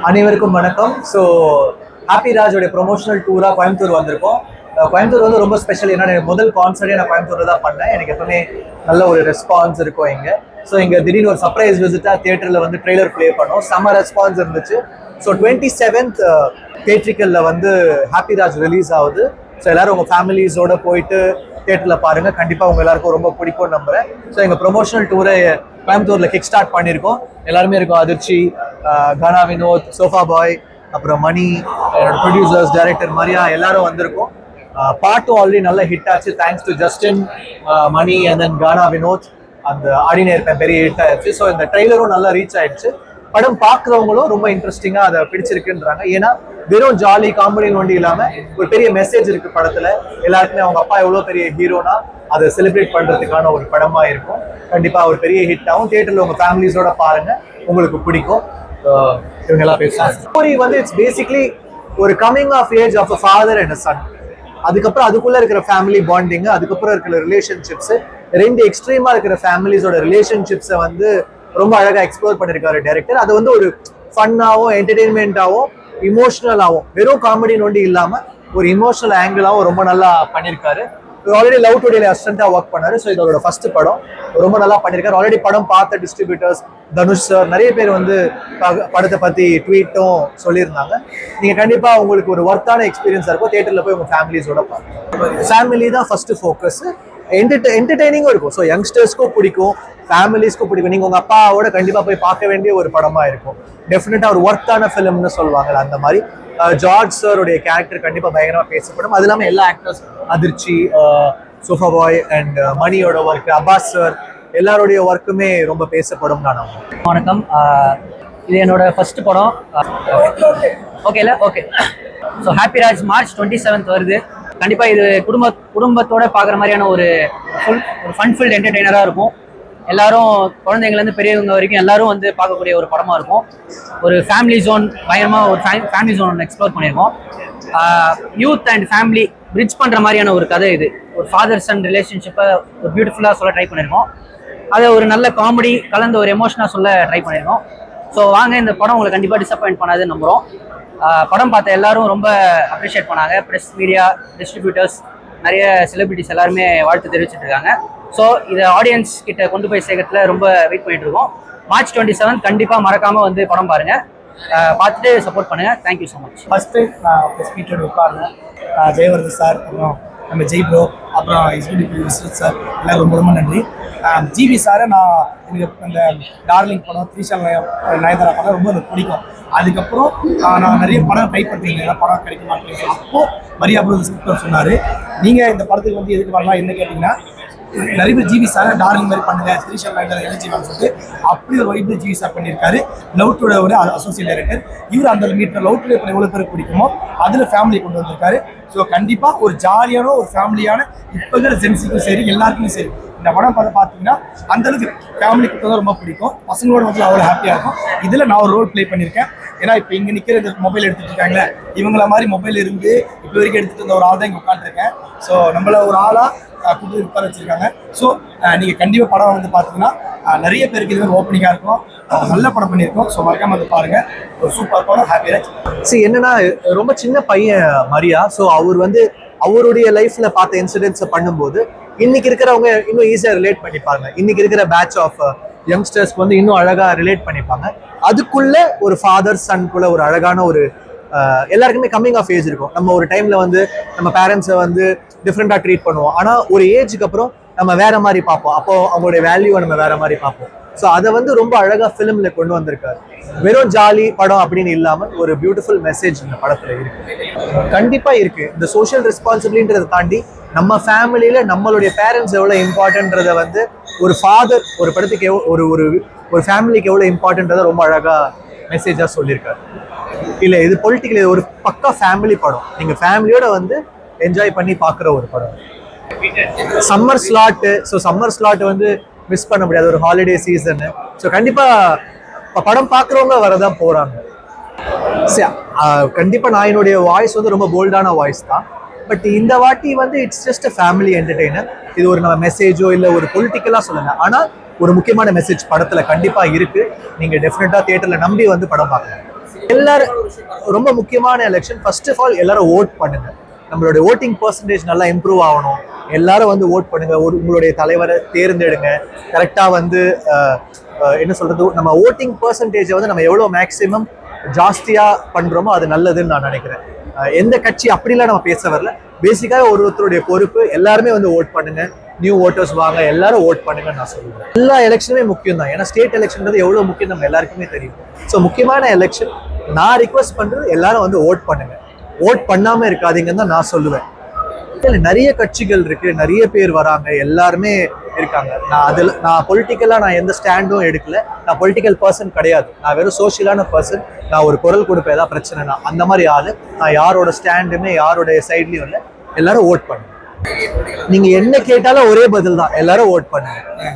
அனைவருக்கும் வணக்கம். So happy ராஜோடைய promotional டூராக Coimbatore வந்திருக்கோம். கோயம்புத்தூர் வந்து ரொம்ப ஸ்பெஷல். ஏன்னா முதல் கான்சர்ட்டே நான் கோயம்புத்தூர் தான் பண்ணேன். எனக்கு எப்பவுமே நல்ல ஒரு ரெஸ்பான்ஸ் இருக்கும் இங்கே. ஸோ இங்கே திடீர்னு ஒரு சர்ப்ரைஸ் விசிட்டாக தியேட்டரில் வந்து ட்ரெய்லர் ப்ளே பண்ணோம். செம்ம ரெஸ்பான்ஸ் இருந்துச்சு. ஸோ 27th தியேட்ரிக்கலில் வந்து ஹாப்பி ராஜ் ரிலீஸ் ஆகுது. ஸோ எல்லாரும் உங்கள் ஃபேமிலிஸோட போயிட்டு தியேட்டரில் பாருங்கள். கண்டிப்பாக உங்கள் எல்லாருக்கும் ரொம்ப பிடிக்கும்னு நம்புறேன். ஸோ எங்கள் ப்ரொமோஷனல் டூரை கோயம்புத்தூரில் கிக் ஸ்டார்ட் பண்ணியிருக்கோம். எல்லாருமே இருக்கும். அதிர்ச்சி, கானா வினோத், சோஃபா பாய், அப்புறம் மணி, என்னோட ப்ரொடியூசர்ஸ், டைரக்டர் மரியா எல்லாரும் வந்திருக்கோம். பாட்டும் ஆல்ரெடி நல்ல ஹிட் ஆச்சு. Thanks to Justin, Mani and then Gana Vinoth. அந்த ஆடினே இருப்பேன் பெரிய ஹிட் ஆயிடுச்சு. ஸோ இந்த ட்ரெய்லரும் நல்லா ரீச் ஆயிடுச்சு. படம் பார்க்குறவங்களும் ரொம்ப இன்ட்ரெஸ்டிங்காக அதை பிடிச்சிருக்குன்றாங்க. ஏன்னா வெறும் ஜாலி காமெடின்னு ஒண்டி இல்லாமல் ஒரு பெரிய மெசேஜ் இருக்கு படத்துல. எல்லாருக்குமே அவங்க அப்பா எவ்வளோ பெரிய ஹீரோனா அதை செலிப்ரேட் பண்றதுக்கான ஒரு படமா இருக்கும். கண்டிப்பா ஒரு பெரிய ஹிட் ஆகும். தியேட்டர்ல உங்க ஃபேமிலிஸோட பாருங்க, உங்களுக்கு பிடிக்கும். இவங்க எல்லாம் பேசுறாங்க. ஸ்டோரி வந்து இட்ஸ் பேசிக்லி ஒரு coming of age of a father and a son. அதுக்கப்புறம் அதுக்குள்ள இருக்கிற ஃபேமிலி பாண்டிங், அதுக்கப்புறம் இருக்கிற ரிலேஷன்ஷிப்ஸ், ரெண்டு எக்ஸ்ட்ரீமா இருக்கிற ஃபேமிலிஸோட ரிலேஷன்ஷிப்ஸை வந்து ரொம்ப அழகா எக்ஸ்ப்ளோர் பண்ணிருக்காரு டைரக்டர். அது வந்து ஒரு ஃபன்னாகவும் என்டர்டெயின்மெண்ட்டாகவும் இமோஷனலாகவும், வெறும் காமெடி நோண்டி இல்லாம ஒரு இமோஷனல் ஆங்கிளாகவும் ரொம்ப நல்லா பண்ணியிருக்காரு. ஆல்ரெடி லவ் டுடேல அசிஸ்டண்டா ஒர்க் பண்ணாரு. ஸோ இதோட ஃபர்ஸ்ட் படம் ரொம்ப நல்லா பண்ணியிருக்காரு. ஆல்ரெடி படம் பார்த்த டிஸ்ட்ரிபியூட்டர்ஸ், தனுஷ் சார், நிறைய பேர் வந்து படத்தை பத்தி ட்வீட்டும் சொல்லியிருந்தாங்க. நீங்க கண்டிப்பா உங்களுக்கு ஒரு ஒர்த்தான எக்ஸ்பீரியன்ஸா இருக்கும். தியேட்டர்ல போய் உங்க ஃபேமிலிஸோட பாருங்க. ஃபேமிலி தான் ஃபர்ஸ்ட் ஃபோக்கஸ். என்டர்டெய்னிங்கும் இருக்கும். ஸோ யங்ஸ்டர்ஸ்க்கும் பிடிக்கும், ஃபேமிலிஸ்க்கும் பிடிக்கும். நீங்க உங்க அப்பாவோட கண்டிப்பா போய் பார்க்க வேண்டிய ஒரு படமா இருக்கும். டெஃபினட்டா ஒரு ஒர்த்தான ஃபிலிம்னு சொல்லுவாங்க அந்த மாதிரி. ஜார்ஜ் சாருடைய கேரக்டர் கண்டிப்பா பயங்கரமா பேசப்படும். அது இல்லாமல் எல்லா ஆக்டர்ஸ், அதிர்ச்சி, சோஃபா பாய் அண்ட் மணியோட ஒர்க், அப்பாஸ் சார் எல்லாருடைய ஒர்க்குமே ரொம்ப பேசப்படும். நான் வணக்கம். இது என்னோட ஃபர்ஸ்ட் படம். ஓகேல okay. So happy Raj March 27th வருது. கண்டிப்பா இது குடும்பத்தோட பார்க்குற மாதிரியான ஒரு ஃபன் ஃபில்ட் என்டர்டெய்னராக இருக்கும். எல்லாரும் குழந்தைங்கலேருந்து பெரியவங்க வரைக்கும் எல்லாரும் வந்து பார்க்கக்கூடிய ஒரு படமாக இருக்கும். ஒரு ஃபேமிலி ஜோன், பயங்கரமாக ஒரு ஃபேமிலி ஜோன் ஒன்று எக்ஸ்ப்ளோர் பண்ணியிருக்கோம். யூத் அண்ட் ஃபேமிலி பிரிட்ஜ் பண்ணுற மாதிரியான ஒரு கதை இது. ஒரு ஃபாதர் சன் ரிலேஷன்ஷிப்பை ஒரு பியூட்டிஃபுல்லாக சொல்ல ட்ரை பண்ணியிருக்கோம். அதை ஒரு நல்ல காமெடி கலந்த ஒரு எமோஷனாக சொல்ல ட்ரை பண்ணியிருக்கோம். ஸோ வாங்க, இந்த படம் உங்களுக்கு கண்டிப்பாக டிசப்பாயிண்ட் பண்ணாதுன்னு நம்புகிறோம். படம் பார்த்த எல்லாரும் ரொம்ப அப்ரிஷியேட் பண்ணாங்க. ப்ரெஸ், மீடியா, டிஸ்ட்ரிபியூட்டர்ஸ், நிறைய செலிபிரிட்டிஸ் எல்லாருமே வாழ்த்து தெரிவிச்சிட்டு இருக்காங்க. ஸோ இதை ஆடியன்ஸ் கிட்ட கொண்டு போய் சேர்க்கறதுல ரொம்ப வெயிட் பண்ணிட்டு இருக்கோம். மார்ச் 27 கண்டிப்பாக மறக்காம வந்து படம் பாருங்க, பார்த்துட்டு சப்போர்ட் பண்ணுங்க. Thank you so much. First time நான் ப்ரெஸ் மீட்டோட உட்கார்ந்தேன். ஜெயவர்தன் சார், அப்புறம் நம்ம ஜெய் ப்ரோ, அப்புறம் எக்ஸிக்யூட்டிவ் விஸ்வத் சார், எல்லாரும் ரொம்ப ரொம்ப நன்றி. ஜிவி சாரை நான் எனக்கு அந்த டார்லிங் படம், த்ரீஷால் நயன்தாரா படம் ரொம்ப எனக்கு பிடிக்கும். அதுக்கப்புறம் நான் நிறைய படம் ட்ரை பண்ணிருந்தேன், படம் கிடைக்குமா அப்படின்னு. அப்போது மரியா ப்ரோ ஸ்கிரிப்டர் சொன்னார், நீங்கள் இந்த படத்துக்கு வந்து எதுக்கு வரலாம் என்ன கேட்டிங்கன்னா, நிறைய பேர் ஜிவி சார் டார்லிங் மாதிரி பண்ணுங்க, த்ரீஷால் நயன்தாரா எழுச்சிவான்னு சொல்லிட்டு அப்படி ஒரு வைப்பு ஜிவி சார் பண்ணியிருக்காரு. லவ் டுடே ஒரு அசோசியேட் டைரக்டர். இவர் அந்த மீட்டர் லவ் டுடே எவ்வளோ பேருக்கு பிடிக்குமோ அதில் ஃபேமிலி கொண்டு வந்திருக்காரு. ஸோ கண்டிப்பாக ஒரு ஜாலியான ஒரு ஃபேமிலியான இப்போ இருக்கிற ஜென்ஸுக்கும் சரி எல்லாருக்குமே சரி இந்த படம் பார்த்தீங்கன்னா அந்தளவுக்கு ஃபேமிலிக்கு தான் ரொம்ப பிடிக்கும். பசங்களோட வந்து அவ்வளோ ஹாப்பியாக இருக்கும். இதில் நான் ஒரு ரோல் ப்ளே பண்ணியிருக்கேன். ஏன்னா இப்போ இங்கே நிற்கிற இந்த மொபைல் எடுத்துகிட்டு இருக்காங்களே, இவங்கள மாதிரி மொபைல் இருந்து இப்போ வரைக்கும் எடுத்துகிட்டு இருந்த ஒரு ஆள் தான் இங்கே உட்காந்துருக்கேன். ஸோ நம்மள ஒரு ஆளாக கூப்பிட்டு உட்கார வச்சுருக்காங்க. ஸோ நீங்கள் கண்டிப்பாக படம் வந்து பார்த்தீங்கன்னா நிறைய பேருக்கு இது மாதிரி ஓப்பனிங்காக இருக்கும். நல்ல படம் பண்ணியிருக்கோம். ஸோ மறக்காம வந்து பாருங்க. ஒரு சூப்பர் படம் ஹாப்பி ராஜ். சரி, என்னன்னா ரொம்ப சின்ன பையன் மரியா. ஸோ அவர் வந்து அவருடைய லைஃப்ல பார்த்த இன்சிடென்ட்ஸை பண்ணும்போது இன்னைக்கு இருக்கிறவங்க இன்னும் ஈஸியாக ரிலேட் பண்ணிப்பாங்க. இன்னைக்கு இருக்கிற பேட்ச் ஆஃப் யங்ஸ்டர்ஸ்க்கு வந்து இன்னும் அழகா ரிலேட் பண்ணிப்பாங்க. அதுக்குள்ள ஒரு ஃபாதர் சன்குள்ள ஒரு அழகான ஒரு எல்லாருக்குமே கம்மிங் ஆஃப் ஏஜ் இருக்கும். நம்ம ஒரு டைம்ல வந்து நம்ம பேரண்ட்ஸை வந்து டிஃப்ரெண்டா ட்ரீட் பண்ணுவோம். ஆனா ஒரு ஏஜுக்கு அப்புறம் நம்ம வேற மாதிரி பார்ப்போம். அப்போ அவங்களுடைய வேல்யூவை நம்ம வேற மாதிரி பார்ப்போம். ஸோ அதை வந்து ரொம்ப அழகா ஃபிலிம்ல கொண்டு வந்திருக்காரு. வெறும் ஜாலி படம் அப்படின்னு இல்லாமல் ஒரு பியூட்டிஃபுல் மெசேஜ் இந்த படத்துல இருக்கு. கண்டிப்பா இருக்கு. இந்த சோஷியல் ரெஸ்பான்சிபிலிட்டின்றதை தாண்டி நம்ம ஃபேமிலியில நம்மளுடைய பேரண்ட்ஸ் எவ்வளவு இம்பார்ட்டன்றதை வந்து ஒரு ஃபாதர் ஒரு படத்துக்கு ஒரு ஒரு ஒரு ஃபேமிலிக்கு எவ்வளவு இம்பார்ட்டன்றதை ரொம்ப அழகா மெசேஜா சொல்லியிருக்காரு. இல்ல இது பொலிட்டிக்கல், இது ஒரு பக்கா ஃபேமிலி படம். நீங்க ஃபேமிலியோட வந்து என்ஜாய் பண்ணி பாக்குற ஒரு படம். Summer slot. So summer slot வந்து மிஸ் பண்ண முடியாது, ஒரு ஹாலிடே சீசனு. ஸோ கண்டிப்பா படம் பார்க்குறவங்க வரதான் போறாங்க. கண்டிப்பா நான் என்னுடைய வாய்ஸ் வந்து ரொம்ப போல்டான வாய்ஸ் தான். பட் இந்த வாட்டி வந்து it's just a family entertainer. இது ஒரு நம்ம மெசேஜோ இல்லை ஒரு பொலிட்டிக்கலா சொல்லுங்க, ஆனால் ஒரு முக்கியமான மெசேஜ் படத்துல கண்டிப்பா இருக்கு. நீங்க டெஃபினட்டா தியேட்டர்ல நம்பி வந்து படம் பார்க்கலாம். எல்லாரும் ரொம்ப முக்கியமான எலெக்ஷன். ஃபர்ஸ்ட் ஆஃப் ஆல் எல்லாரும் ஓட் பண்ணுங்க. நம்மளுடைய ஓட்டிங் பர்சன்டேஜ் நல்லா இம்ப்ரூவ் ஆகணும். எல்லாரும் வந்து ஓட் பண்ணுங்க. உங்களுடைய தலைவரை தேர்ந்தெடுங்க. கரெக்டா வந்து என்ன சொல்றது, நம்ம ஓட்டிங் பர்சன்டேஜை வந்து நம்ம எவ்வளவு மேக்சிமம் ஜாஸ்தியா பண்றோமோ அது நல்லதுன்னு நான் நினைக்கிறேன். எந்த கட்சி அப்படிலாம் நம்ம பேச வரல. பேசிக்காக ஒருத்தருடைய பொறுப்பு. எல்லாருமே வந்து ஓட் பண்ணுங்க. நியூ ஓட்டர்ஸ் வாங்க, எல்லாரும் ஓட் பண்ணுங்கன்னு நான் சொல்லுவேன். எல்லா எலெக்ஷனுமே முக்கியம் தான். ஏன்னா ஸ்டேட் எலெக்ஷன்றது எவ்வளவு முக்கியம் நம்ம எல்லாருக்குமே தெரியும். ஸோ முக்கியமான எலெக்ஷன். நான் ரிக்வெஸ்ட் பண்றது எல்லாரும் வந்து ஓட் பண்ணுங்க. ஓட் பண்ணாம இருக்காதீங்கன்னு தான் நான் சொல்லுவேன். நிறைய கட்சிகள் இருக்கு, நிறைய பேர் வராங்க, எல்லாருமே இருக்காங்க. நான் பொலிட்டிக்கலா நான் எந்த ஸ்டாண்டும் எடுக்கல. நான் பொலிட்டிக்கல் பர்சன் கிடையாது. நான் வெறும் சோஷியலான பர்சன். நான் ஒரு குரல் கொடுப்பேன் ஏதாவது பிரச்சனைனா, அந்த மாதிரி ஆளு. நான் யாரோட ஸ்டாண்டுமே யாரோட சைட்லயும் இல்லை. எல்லாரும் ஓட் பண்ணுங்க. நீங்க என்ன கேட்டாலும் ஒரே பதில் தான், எல்லாரும் ஓட் பண்ணுங்க.